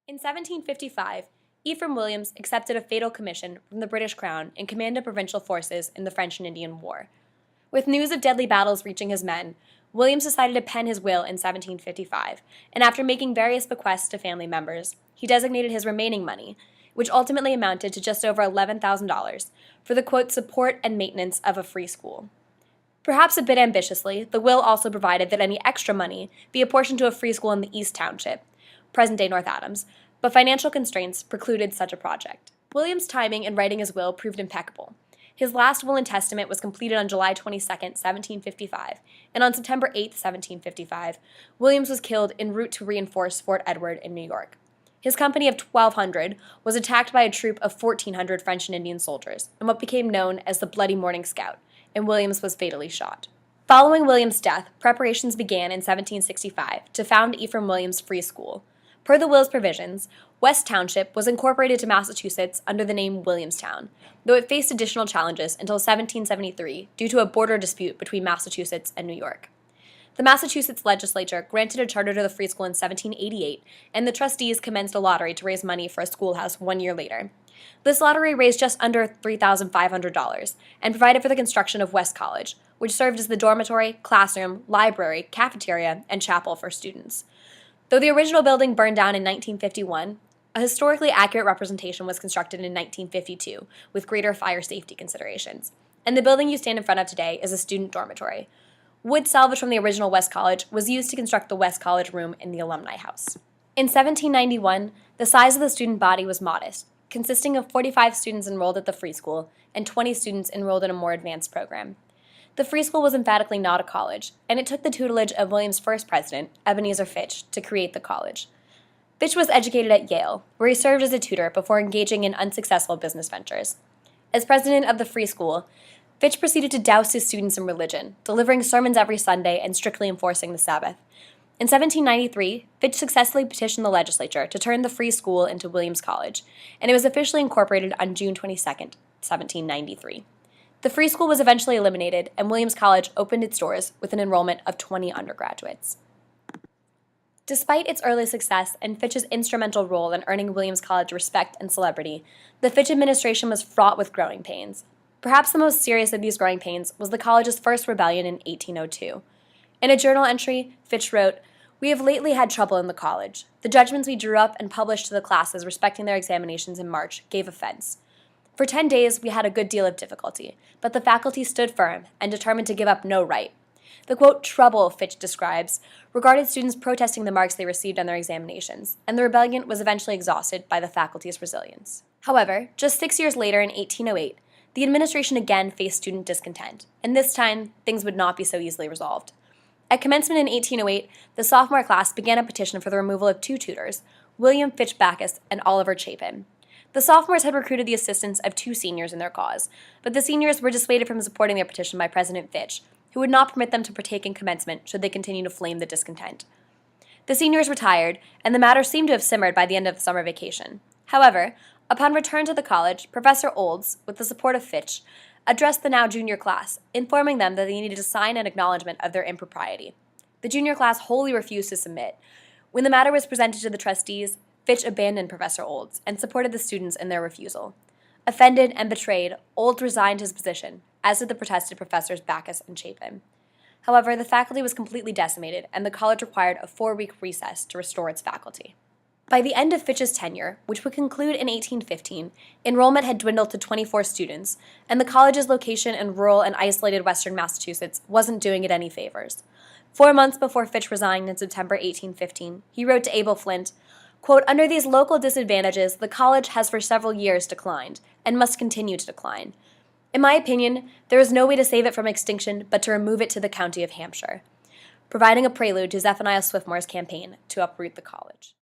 In 1755, Ephraim Williams accepted a fatal commission from the British Crown in command of provincial forces in the French and Indian War. With news of deadly battles reaching his men, Williams decided to pen his will in 1755, and after making various bequests to family members, he designated his remaining money, which ultimately amounted to just over $11,000, for the, quote, support and maintenance of a free school. Perhaps a bit ambitiously, the will also provided that any extra money be apportioned to a free school in the East Township, present-day North Adams, but financial constraints precluded such a project. Williams' timing in writing his will proved impeccable. His last will and testament was completed on July 22, 1755, and on September 8, 1755, Williams was killed en route to reinforce Fort Edward in New York. His company of 1,200 was attacked by a troop of 1,400 French and Indian soldiers in what became known as the Bloody Morning Scout, and Williams was fatally shot. Following Williams' death, preparations began in 1765 to found Ephraim Williams Free School. Per the will's provisions, West Township was incorporated to Massachusetts under the name Williamstown, though it faced additional challenges until 1773 due to a border dispute between Massachusetts and New York. The Massachusetts legislature granted a charter to the free school in 1788, and the trustees commenced a lottery to raise money for a schoolhouse 1 year later. This lottery raised just under $3,500 and provided for the construction of West College, which served as the dormitory, classroom, library, cafeteria, and chapel for students. Though the original building burned down in 1951, a historically accurate representation was constructed in 1952 with greater fire safety considerations, and the building you stand in front of today is a student dormitory. Wood salvaged from the original West College was used to construct the West College room in the Alumni House. In 1791, the size of the student body was modest, consisting of 45 students enrolled at the free school and 20 students enrolled in a more advanced program. The free school was emphatically not a college, and it took the tutelage of Williams' first president, Ebenezer Fitch, to create the college. Fitch was educated at Yale, where he served as a tutor before engaging in unsuccessful business ventures. As president of the free school, Fitch proceeded to douse his students in religion, delivering sermons every Sunday and strictly enforcing the Sabbath. In 1793, Fitch successfully petitioned the legislature to turn the free school into Williams College, and it was officially incorporated on June 22, 1793. The free school was eventually eliminated, and Williams College opened its doors with an enrollment of 20 undergraduates. Despite its early success and Fitch's instrumental role in earning Williams College respect and celebrity, the Fitch administration was fraught with growing pains. Perhaps the most serious of these growing pains was the college's first rebellion in 1802. In a journal entry, Fitch wrote, "We have lately had trouble in the college. The judgments we drew up and published to the classes respecting their examinations in March gave offense. For 10 days, we had a good deal of difficulty, but the faculty stood firm and determined to give up no right. The, quote, trouble, Fitch describes, regarded students protesting the marks they received on their examinations, and the rebellion was eventually exhausted by the faculty's resilience." However, just 6 years later in 1808, the administration again faced student discontent, and this time, things would not be so easily resolved. At commencement in 1808, the sophomore class began a petition for the removal of 2 tutors, William Fitch Backus and Oliver Chapin. The sophomores had recruited the assistance of 2 seniors in their cause, but the seniors were dissuaded from supporting their petition by President Fitch, who would not permit them to partake in commencement should they continue to flame the discontent. The seniors retired, and the matter seemed to have simmered by the end of the summer vacation. However, upon return to the college, Professor Olds, with the support of Fitch, addressed the now junior class, informing them that they needed to sign an acknowledgement of their impropriety. The junior class wholly refused to submit. When the matter was presented to the trustees, Fitch abandoned Professor Olds and supported the students in their refusal. Offended and betrayed, Olds resigned his position, as did the protested professors Backus and Chapin. However, the faculty was completely decimated, and the college required a 4-week recess to restore its faculty. By the end of Fitch's tenure, which would conclude in 1815, enrollment had dwindled to 24 students, and the college's location in rural and isolated western Massachusetts wasn't doing it any favors. 4 months before Fitch resigned in September 1815, he wrote to Abel Flint, quote, "Under these local disadvantages, the college has for several years declined, and must continue to decline. In my opinion, there is no way to save it from extinction but to remove it to the county of Hampshire," providing a prelude to Zephaniah Swiftmore's campaign to uproot the college.